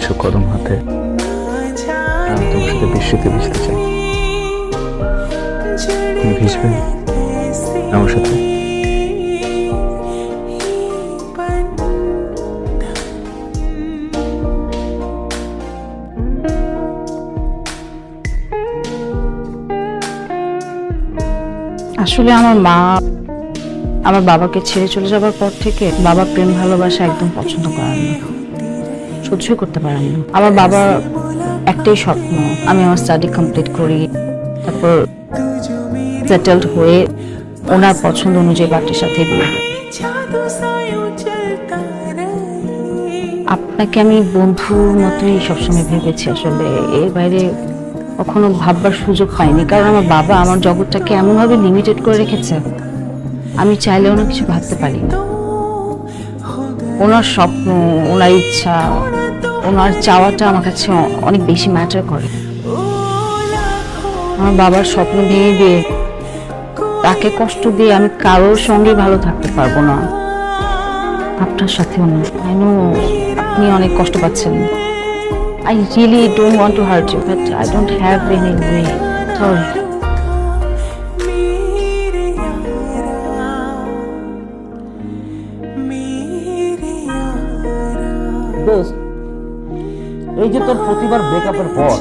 দিচ্ছ কদম হাতে, আমি তোমার সাথে বৃষ্টিতে ভিজতে চাই। তুমি ভিজবে আমার সাথে? আসলে আমার মা আমার বাবাকে ছেড়ে চলে যাবার পর থেকে বাবা প্রেম ভালোবাসা একদম পছন্দ করেন না, সহ্যই করতে পারেন না। আমার বাবা একটাই স্বপ্ন, আমি আমার স্টাডি কমপ্লিট করি, তারপর সেটেলড হয়ে ওনার পছন্দ অনুযায়ী বাচ্চার সাথে বিয়ে। আপনাকে আমি বন্ধুর মতোই সবসময় ভেবেছি, আসলে এর বাইরে কখনো ভাববার সুযোগ পাইনি, কারণ আমার বাবা আমার জগৎটাকে এমনভাবে লিমিটেড করে রেখেছে, আমি চাইলেও না কিছু ভাবতে পারি না। ওনার স্বপ্ন, ওনার ইচ্ছা, ওনার চাওয়াটা আমার কাছে অনেক বেশি ম্যাটার করে। আমার বাবার স্বপ্ন ভেঙে দিয়ে, তাকে কষ্ট দিয়ে আমি কারোর সঙ্গে ভালো থাকতে পারবো না, আপনার সাথেও না। আপনি অনেক কষ্ট পাচ্ছেন। I really don't want to hurt you, but I don't have any way. Sorry. দোস্ত, এই যে তোর প্রতিবার ব্রেকআপের পর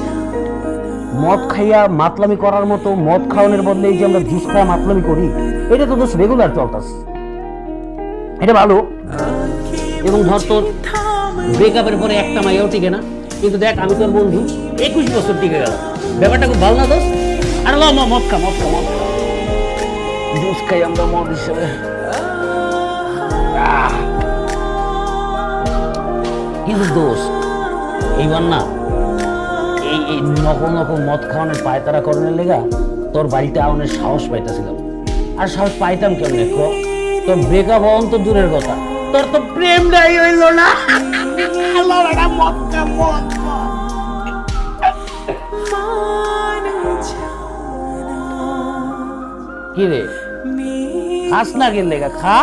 মদ খাইয়া মাতলামি করার মতো মদ খাওয়ানোর বদলে এই যে আমরা জুস খাওয়া মাতলামি করি, এটা তো দোস্ত রেগুলার চলতাস। এটা ভালো। এবং ধর তোর ব্রেকআপের পরে একটা মাইয়াও টিকে না, কিন্তু দেখ আমি তোর বন্ধু 21 বছর টিকে গেল, ব্যাপারটা খুব ভালো না দোস্ত? আর মদ খা জুস খাই আমরা মদ হিসেবে। কিন্তু দোস্ত এইবার না এই নকল মদ খাওয়ানোর পায়তারা করণের লেগা তোর বাড়িতে আউনের সাহস পাইতেছিলাম। আর সাহস পাইতাম কেমনে? তোর ব্রেকআপ হওয়ান তো দূরের কথা, তোর তো প্রেমটাই হইল না। কি রে, খাস না কেন লেগা? খা।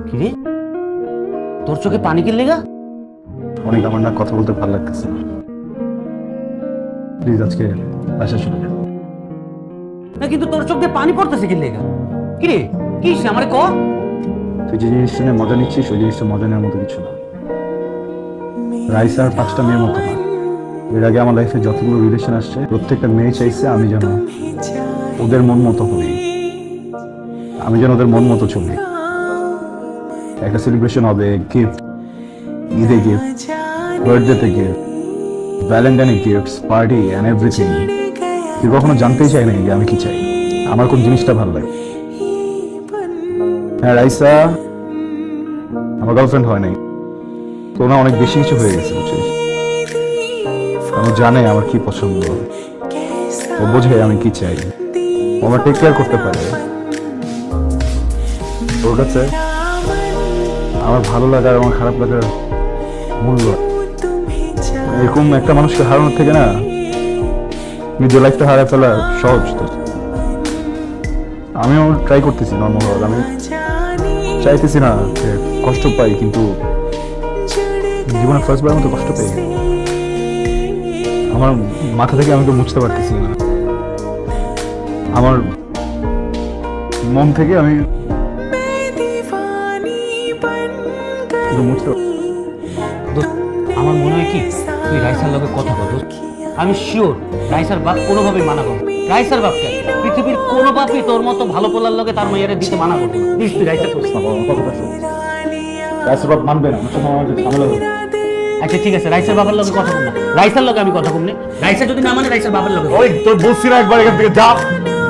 কি রে, তোর চোখে পানি কি লেগা? অনেক আমার না কথা বলতে ভালো লাগতেছে, প্লিজ আজকে বাসায় চলে যাও। না কিন্তু তোর চোখ দিয়ে পানি পড়তেছে কি লেগা? কি রে, কি আমারে ক? তুই যে জিনিসটা নিয়ে মজা নিচ্ছিস ওই জিনিসটা মজা নেওয়ার মতো কিছু না। রাইসা আর 5টা মেয়ের মতো না। এর আগে আমার লাইফে যতগুলো রিলেশন আসছে প্রত্যেকটা মেয়ে চাইছে আমি যেন ওদের মন মতো হই, আমি যেন ওদের মন মতো চলি। একটা সেলিব্রেশন হবে, গিফট, ঈদে গিফট, বার্থডেতে গিফট, ভ্যালেন্টাইনে গিফটস, পার্টি অ্যান্ড এভরিথিং। তুই কখনো জানতেই চাই না যে আমি কি চাই, আমার কোন জিনিসটা ভালো লাগে। হ্যাঁ রাইসা আমার গার্লফ্রেন্ড হয় নাই, তো না অনেক বেশি কিছু হয়ে গেছে বুঝছিস। ও জানে আমার কি পছন্দ, ও বোঝে আমি কি চাই, ও আমার টেক কেয়ার করতে পারে। ওর কাছে আমার ভালো লাগার আমার খারাপ লাগার মূল্য এরকম একটা মানুষকে হারানোর থেকে না নিজের লাইফটা হারায় ফেলা সহজ। তো আমিও ট্রাই করতেছি নর্মাল হওয়ার, আমি চাইতেছি না যে কষ্ট পাই, কিন্তু জীবনে ফার্স্টবার মতো কষ্ট পাই আমার মাথা থেকে আমি তো মুছতে পারতেছি না, আমার মন থেকে আমি আমার মনে হয় কি তুই রাইসার লগে কথা বল। আমি শিওর রাইসার বাপ কোনোভাবেই মানা করবে। রাইসার বাপকে পৃথিবীর কোনো বাপই তোর মতো ভালো পোলার লগে তার মাইয়ারে দিতে মানা করবে। প্লিজ তুই রাইসার করছিস না, কথাটা শোন। রাইসার বাপ মানবে না, আমার ঝামেলা হবে। আচ্ছা ঠিক আছে, রাইসার বাবার লগে কথা বল না, রাইসার লগে আমি কথা বলনি। রাইসা যদি না মানে রাইসার বাবার লগে। ওই তোর বলছি না একবার এখান থেকে যা,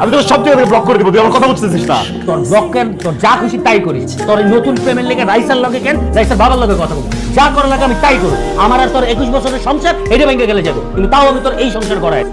আমি তোর সব জায়গা থেকে ব্লক করে দেবো, তুই আমার কথা বুঝতেছিস না। তোর ব্লকের তোর যা খুশি তাই করিস, তোর নতুন প্রেমের লেগে রাইসার লগে কেন রাইসার বাবার লগে কথা বল, যা করার লাগে আমি তাই করব। আমার আর তোর 21 বছরের সংসার এটা ভেঙে গেলে যাবো, কিন্তু তাও আমি তোর এই সংসার করাই।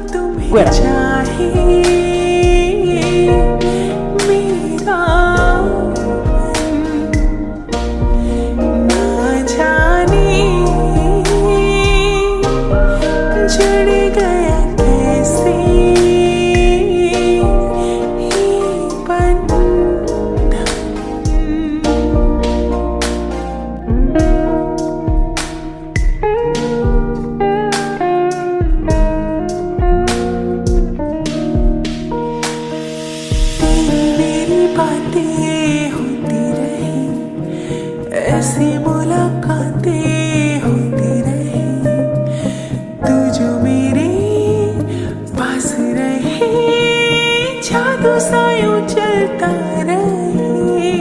भरोसा यूं चलता रहे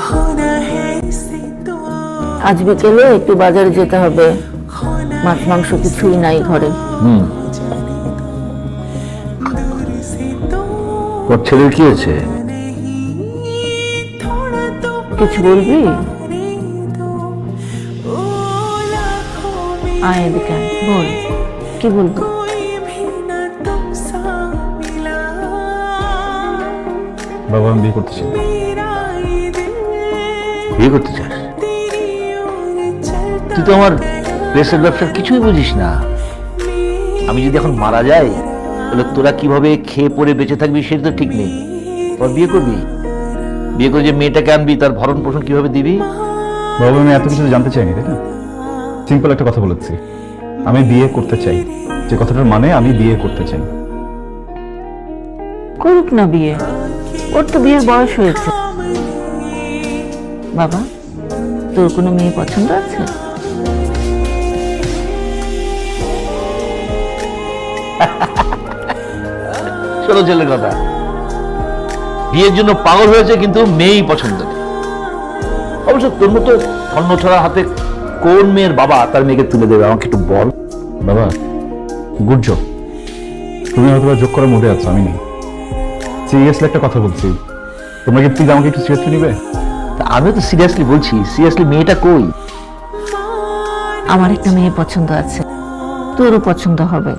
होना है इसे तो আজ বিকেলে একটু বাজারে যেতে হবে, মাছ মাংস কিছুই নাই ঘরে। दूर से तो তোর ছেলের কি হয়েছে? नहीं थोड़ा तो কিছু বলবি? पाने दो ओ लाखों में আয় এদিকে আয়, বল কি বলবো। कोई भी न तुमसा मिला বাবা আমি বিয়ে করতে চাই। मेरा ये दिल বিয়ে করতে চাস? तेरी ओर चलता তুই তো আমার প্রেসের ব্যবসার কিছুই বুঝিস না। আমি যদি এখন মারা যাই তাহলে তোরা কিভাবে খেয়ে পরে বেঁচে থাকবি সেটা তো ঠিক নেই। তোর বিয়ে করবি, বিয়ে করে যে মেয়েটাকে আনবি তার ভরণ পোষণ কিভাবে দিবি? বাবা আমি এত কিছু জানতে চাইনি, তাই না? সিম্পল একটা কথা বলেছি, আমি বিয়ে করতে চাই। যে কথাটার মানে আমি বিয়ে করতে চাই। করুক না বিয়ে, ওর তো বিয়ের বয়স হয়েছে। বাবা, তোর কোনো মেয়ে পছন্দ আছে? ষোলো ছেলের কথা, বিয়ের জন্য পাগল হয়েছে কিন্তু মেয়েই পছন্দ নেই। অবশ্য তোর মতো স্বর্ণ ছড়া হাতে কোন মেয়ের বাবা তার মেয়েকে তুলে দেবে আমাকে একটু বল। বাবা গুড জব, তুমি হয়তো যোগ করার মুডে আছো, আমি নেই। সিরিয়াসলি একটা কথা বলছি, তোমরা কি প্লিজ আমাকে একটু সিরিয়াসলি নিবে? তা আমিও তো সিরিয়াসলি বলছি, সিরিয়াসলি মেয়েটা কই? আমার একটা মেয়ে পছন্দ আছে, তোরও পছন্দ হবে।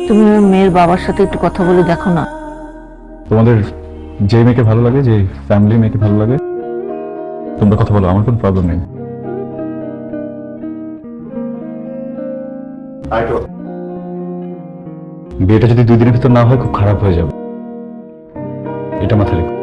তুমি ওর মেয়ের বাবার সাথে একটু কথা বলে দেখো না। তোমাদের যে মেয়েকে ভালো লাগে, যে ফ্যামিলি মেয়েকে ভালো লাগে, তোমরা কথা বলো, আমার কোনো প্রবলেম নেই। বিয়েটা যদি 2 দিনের ভিতর না হয় খুব খারাপ হয়ে যাবে, এটা মাথায় রেখো।